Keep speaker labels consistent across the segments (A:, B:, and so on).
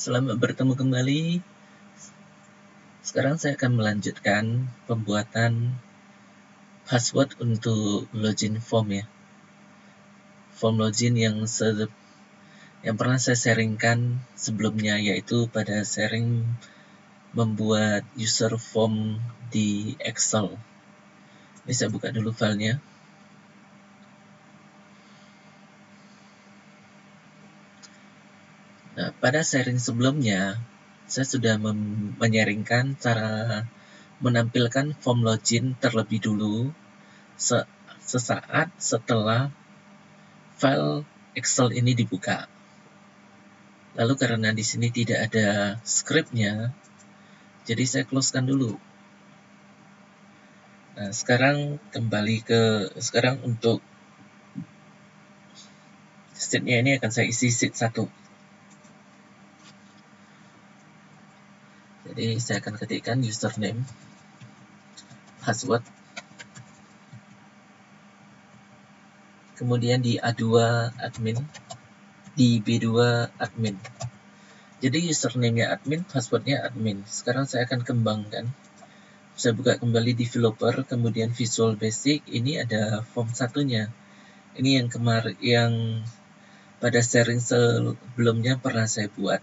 A: Selamat bertemu kembali. Sekarang saya akan melanjutkan pembuatan password untuk login form ya. Form login yang pernah saya sharingkan sebelumnya, yaitu pada sharing membuat user form di Excel. Ini saya buka dulu filenya. Nah, pada sharing sebelumnya saya sudah menyaringkan cara menampilkan form login terlebih dulu sesaat setelah file Excel ini dibuka. Lalu karena di sini tidak ada scriptnya, jadi saya closekan dulu. Nah, sekarang untuk sheet-nya ini akan saya isi sheet 1. Jadi saya akan ketikkan username, password, kemudian di A2 admin, di B2 admin. Jadi username-nya admin, password-nya admin. Sekarang saya akan kembangkan. Saya buka kembali developer, kemudian Visual Basic. Ini ada form satunya. Ini yang pada sharing sebelumnya pernah saya buat.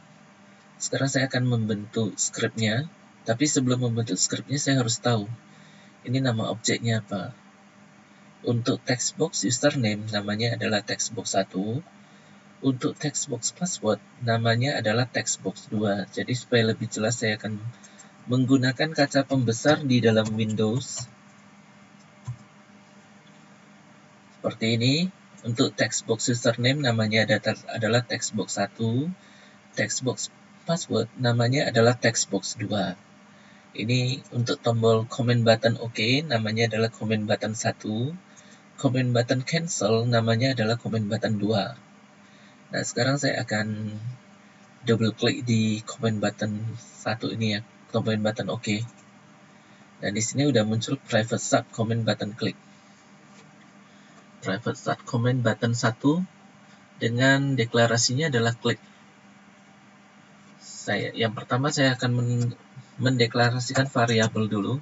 A: Sekarang saya akan membentuk scriptnya. Tapi sebelum membentuk scriptnya saya harus tahu ini nama objeknya apa. Untuk textbox username namanya adalah textbox 1. Untuk textbox password namanya adalah textbox 2. Jadi supaya lebih jelas saya akan menggunakan kaca pembesar di dalam Windows. Seperti ini. Untuk textbox username namanya adalah textbox 1. Textbox password namanya adalah textbox 2. Ini untuk tombol comment button OK namanya adalah comment button 1. Comment button cancel namanya adalah comment button 2. Nah, sekarang saya akan double klik di comment button 1 ini ya, comment button OK. Dan di sini udah muncul private sub comment button click. Private sub comment button 1 dengan deklarasinya adalah klik. Yang pertama saya akan mendeklarasikan variabel dulu.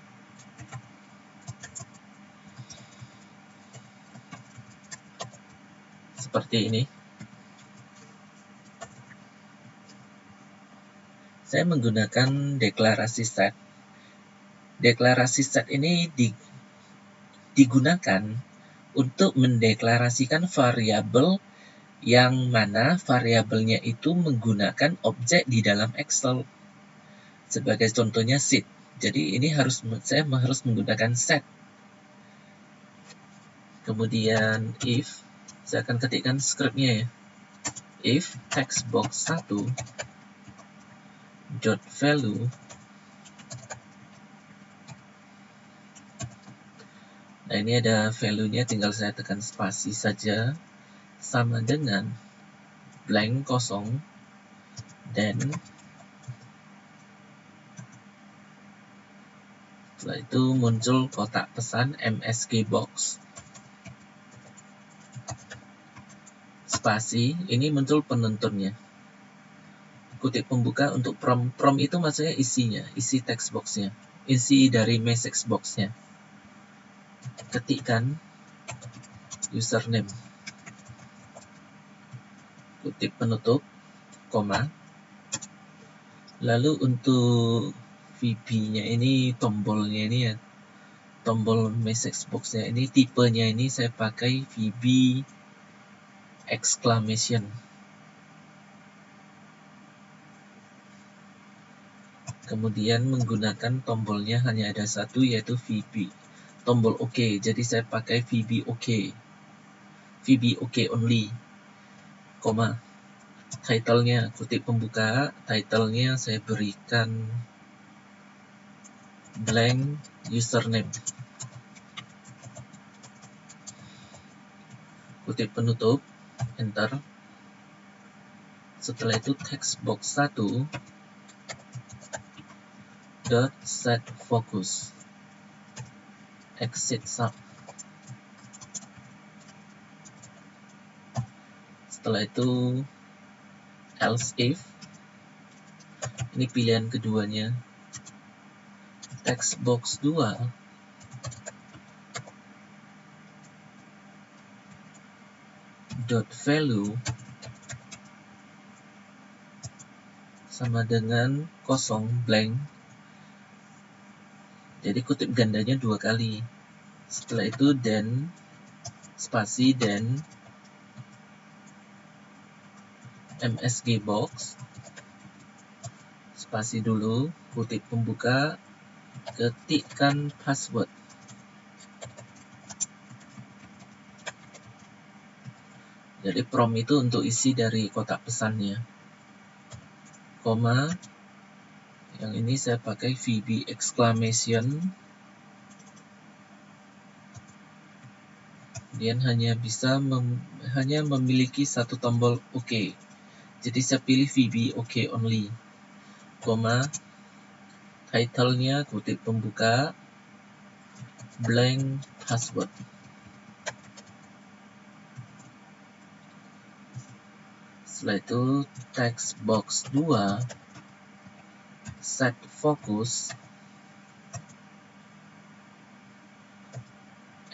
A: Seperti ini. Saya menggunakan deklarasi set. Deklarasi set ini digunakan untuk mendeklarasikan variabel yang mana variabelnya itu menggunakan objek di dalam Excel. Sebagai contohnya sheet. Jadi ini saya harus menggunakan set. Kemudian if, saya akan ketikkan scriptnya ya. If textbox 1 dot value nah ini ada value-nya, tinggal saya tekan spasi saja, sama dengan blank kosong, dan setelah itu muncul kotak pesan MSG box, spasi, ini muncul penentunya, kutip pembuka untuk prompt itu maksudnya isinya, isi text box-nya, isi dari message box-nya. Ketikkan username, kutip penutup, koma. Lalu untuk VB-nya ini, tombolnya ini ya, tombol message box-nya ini, tipenya ini saya pakai VB exclamation. Kemudian menggunakan tombolnya hanya ada satu, yaitu VB. Tombol OK, jadi saya pakai VB OK. VB OK only, koma. Title-nya, kutip pembuka, title-nya saya berikan blank username. Kutip penutup, enter. Setelah itu textbox 1 dot set focus, exit sub. Setelah itu else if, Ini pilihan keduanya. Text box 2 dot value sama dengan kosong, blank. Jadi kutip gandanya 2 kali. Setelah itu then spasi then MSG box, spasi dulu, kutip pembuka, ketikkan password. Jadi prompt itu untuk isi dari kotak pesannya. Koma, yang ini saya pakai VB exclamation. Kemudian hanya memiliki satu tombol OK. Jadi saya pilih VB OK only. Koma, title-nya kutip pembuka, blank password. Setelah itu text box 2 set focus,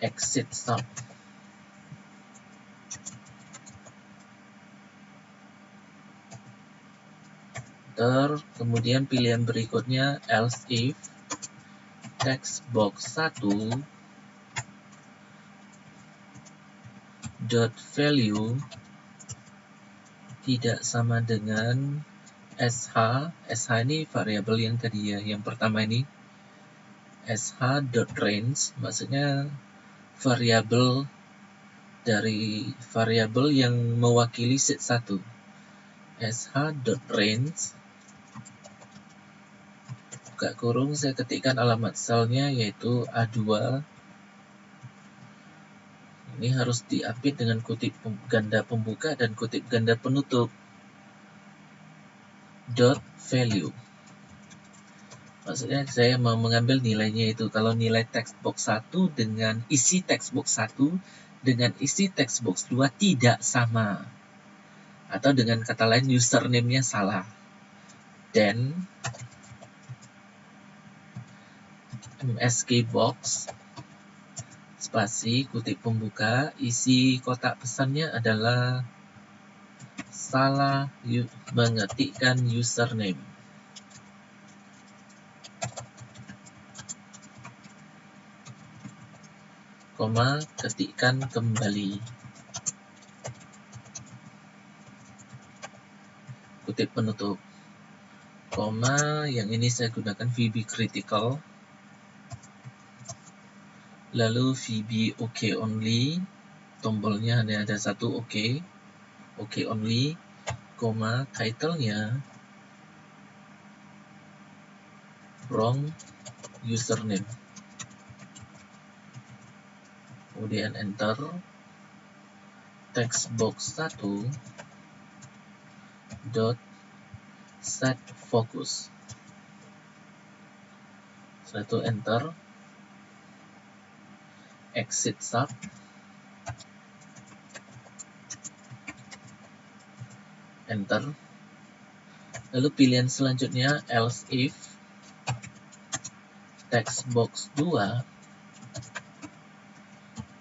A: exit stop. Kemudian pilihan berikutnya else if text box 1 dot value tidak sama dengan sh ini variabel yang tadi ya, yang pertama ini sh.range, maksudnya variabel dari variabel yang mewakili set 1. sh.range buka kurung, saya ketikkan alamat selnya yaitu A2. Ini harus diapit dengan kutip ganda pembuka dan kutip ganda penutup. Dot value. Maksudnya saya mau mengambil nilainya itu. Kalau nilai text box 1 dengan isi text box 1 dengan isi text box 2 tidak sama. Atau dengan kata lain username-nya salah. Then MSG box spasi kutip pembuka, isi kotak pesannya adalah salah mengetikkan username. Koma, ketikkan kembali. Kutip penutup. Koma, yang ini saya gunakan VB critical. Lalu VB OK only, tombolnya hanya ada satu OK, OK only, koma, title-nya wrong username. Kemudian enter, text box 1 dot set focus. Setelah itu enter, exit sub, enter. Lalu pilihan selanjutnya else if text box 2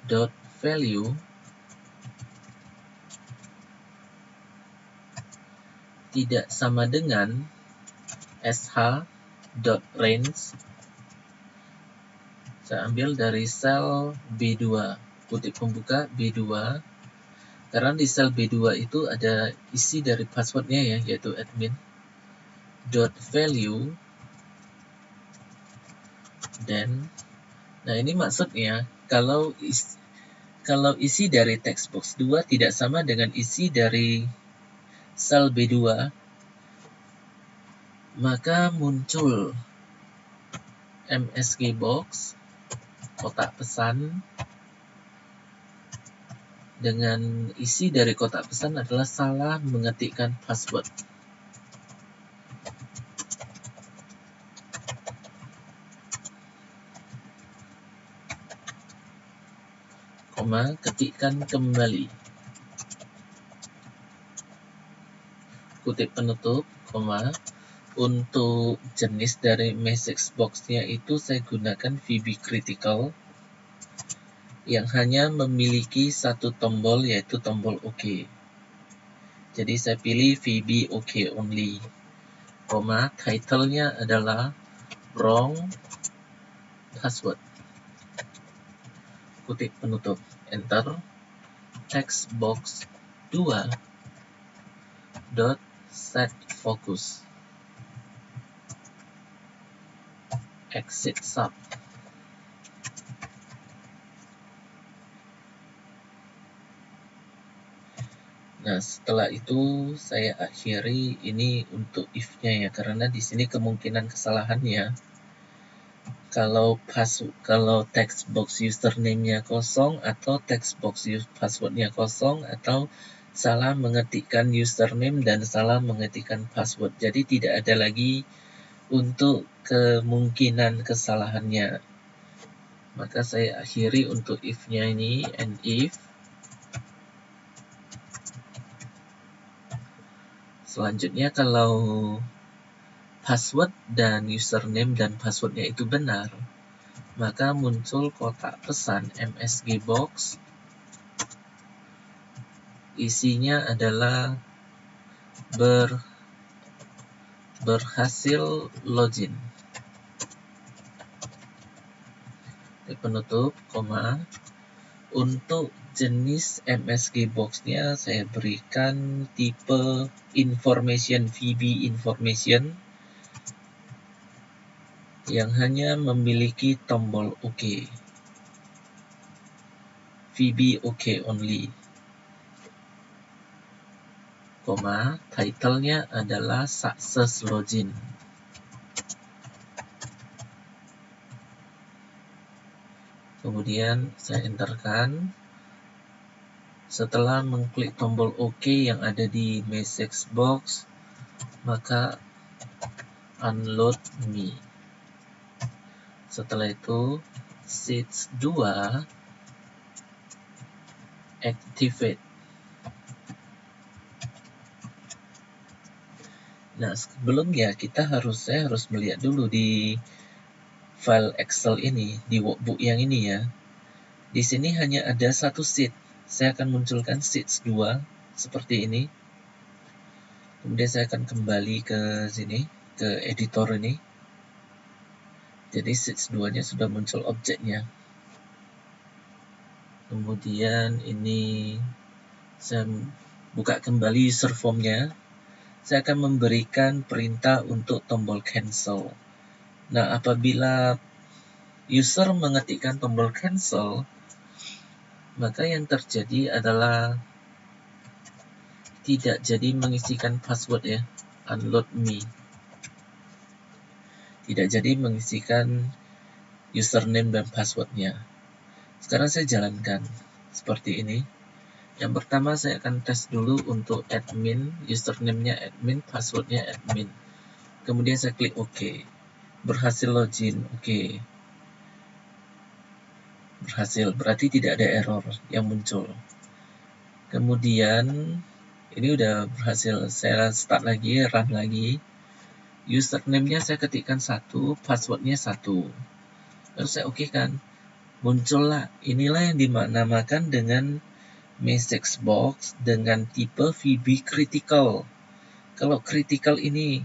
A: dot value tidak sama dengan sh dot range. Saya ambil dari sel B2, kutip pembuka B2, karena di sel B2 itu ada isi dari passwordnya ya, yaitu admin dot value. Dan nah ini maksudnya kalau isi dari text box 2 tidak sama dengan isi dari sel B2, maka muncul MSG box kotak pesan dengan isi dari kotak pesan adalah salah mengetikkan password. Koma, ketikkan kembali. Kutip penutup, koma, Untuk jenis dari message box-nya itu saya gunakan VB Critical yang hanya memiliki satu tombol, yaitu tombol OK. Jadi saya pilih VB OK only, title-nya adalah wrong password, kutip penutup, enter, text box 2 dot set focus, exit sub. Nah, setelah itu saya akhiri ini untuk if-nya ya, karena di sini kemungkinan kesalahannya kalau text box username-nya kosong, atau text box password-nya kosong, atau salah mengetikkan username dan salah mengetikkan password. Jadi tidak ada lagi untuk kemungkinan kesalahannya. Maka saya akhiri untuk if-nya ini, and if. Selanjutnya kalau password dan username dan passwordnya itu benar, maka muncul kotak pesan MSG box. Isinya adalah berhasil login. Penutup, koma. Untuk jenis MSG box-nya saya berikan tipe information, VB information, yang hanya memiliki tombol OK, VB OK only, title-nya adalah success login. Kemudian saya enterkan. Setelah mengklik tombol OK yang ada di message box, maka unload me. Setelah itu sheets 2 activate. Nah, sebelumnya saya harus melihat dulu di file Excel ini, di workbook yang ini ya. Di sini hanya ada satu sheet. Saya akan munculkan sheets 2 seperti ini. Kemudian saya akan kembali ke sini, ke editor ini. Jadi sheets 2-nya sudah muncul objeknya. Kemudian ini saya buka kembali user form-nya. Saya akan memberikan perintah untuk tombol cancel. Nah, apabila user mengetikkan tombol cancel, maka yang terjadi adalah tidak jadi mengisikan password ya, unload me. Tidak jadi mengisikan username dan passwordnya. Sekarang saya jalankan seperti ini. Yang pertama saya akan tes dulu untuk admin, username-nya admin, passwordnya admin. Kemudian saya klik OK. Berhasil login, OK. Berhasil, berarti tidak ada error yang muncul. Kemudian ini udah berhasil, saya start lagi, run lagi. Username-nya saya ketikkan 1, passwordnya 1. Lalu saya OK kan. Muncullah, inilah yang dinamakan dengan message box dengan tipe VB critical. Kalau critical ini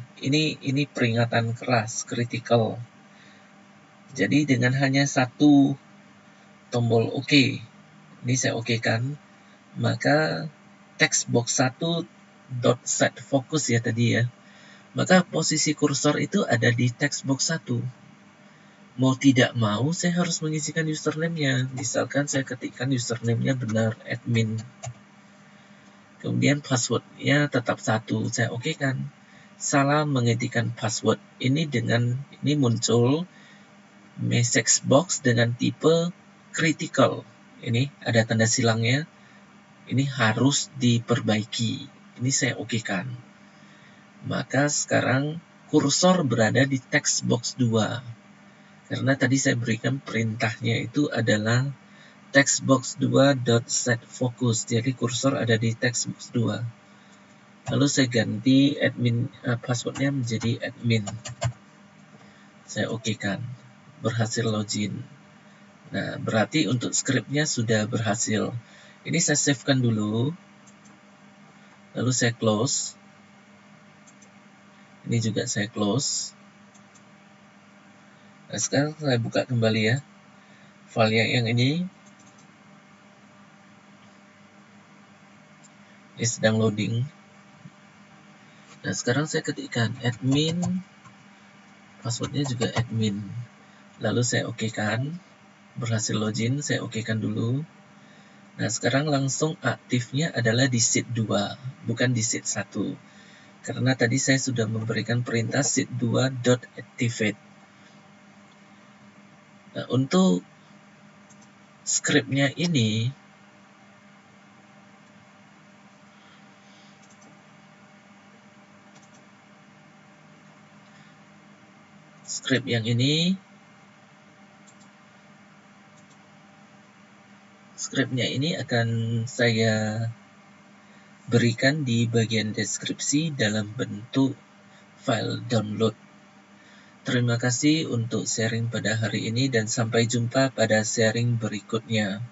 A: peringatan keras, critical. Jadi dengan hanya satu tombol OK, ini saya OK kan, maka text box 1 dot set focus ya tadi ya, maka posisi kursor itu ada di text box 1. Mau tidak mau saya harus mengisikan username-nya. Misalkan saya ketikkan username-nya benar, admin. Kemudian password-nya tetap 1, saya OK kan. Salah mengetikkan password. Ini muncul message box dengan tipe critical. Ini ada tanda silangnya. Ini harus diperbaiki. Ini saya OK kan. Maka sekarang kursor berada di text box 2. Karena tadi saya berikan perintahnya itu adalah textbox 2 dot set focus. Jadi kursor ada di textbox 2. Lalu saya ganti admin passwordnya menjadi admin. Saya okekan, berhasil login. Nah, berarti untuk scriptnya sudah berhasil. Ini saya savekan dulu, lalu saya close. Ini juga saya close. Nah, sekarang saya buka kembali ya, file yang ini. Ini sedang loading. Nah, sekarang saya ketikkan admin, passwordnya juga admin. Lalu saya okekan, berhasil login, saya okekan dulu. Nah, sekarang langsung aktifnya adalah di sheet 2, bukan di sheet 1. Karena tadi saya sudah memberikan perintah sheet2.activate. Nah, untuk scriptnya ini, script yang ini, scriptnya ini akan saya berikan di bagian deskripsi dalam bentuk file download. Terima kasih untuk sharing pada hari ini dan sampai jumpa pada sharing berikutnya.